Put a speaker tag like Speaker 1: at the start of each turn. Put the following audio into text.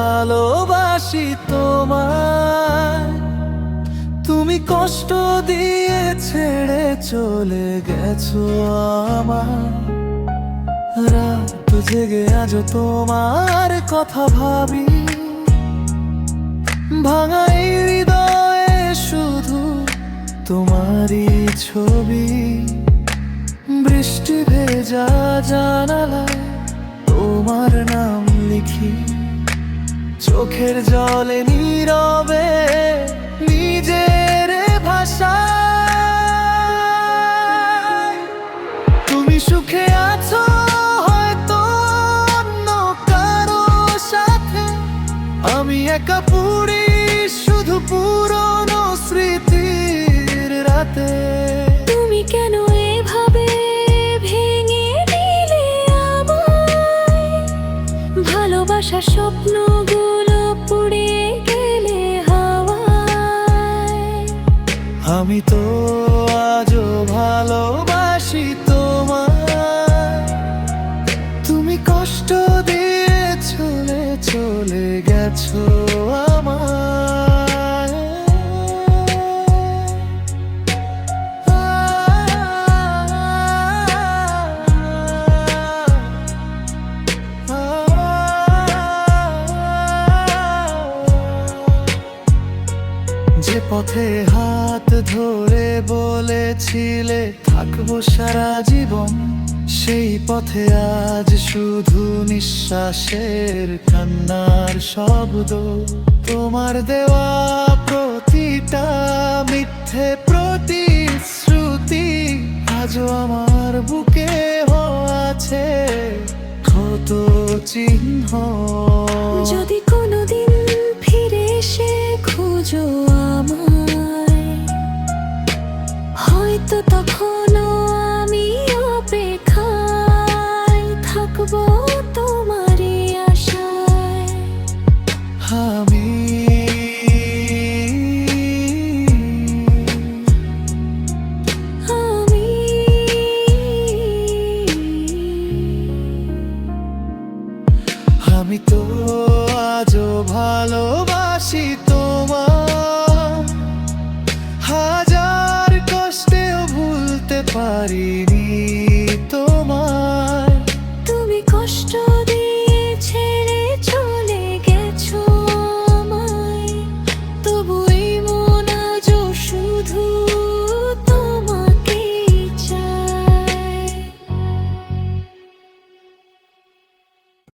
Speaker 1: ভালোবাসি তোমায়। তুমি কষ্ট দিয়ে ছেড়ে চলে গেছো আমার। রাত জেগে আজও তোমার কথা ভাবি। ভাঙা এই হৃদয়ে শুধু তোমারই ছবি। বৃষ্টি ভেজা জানালায় তোমার নাম লিখি। চোখের জলে নীরবে নিজের ভাষায়। তুমি সুখে আছো হয়তো অন্য কারো সাথে। আমি একা পুরি শুধু পুরনো স্মৃতির রাতে।
Speaker 2: তুমি কেন এভাবে ভেঙে দিলে আমায়? ভালোবাসার স্বপ্নগুলো পুড়িয়ে গেলে হাওয়ায়।
Speaker 1: আমি তো আজও ভালোবাসি তোমায়। তুমি কষ্ট দিয়ে চলে গেছো আমায়। যে পথে হাত ধরে বলেছিলে থাকবো সারা জীবন, সেই পথে আজ শুধু নিঃশ্বাসের কান্নার শব্দ। তোমার দেওয়া প্রতিটা মিথ্যে প্রতিশ্রুতি আজও আমার বুকে আছে ক্ষত চিহ্ন।
Speaker 2: যদি কোনোদিন ফিরে এসে খুঁজো আমায়, হয়তো তখনও আমি অপেক্ষায় থাকবো তোমারই আশায়।
Speaker 1: আমি
Speaker 2: আমি
Speaker 1: আমি তো আজও ভালো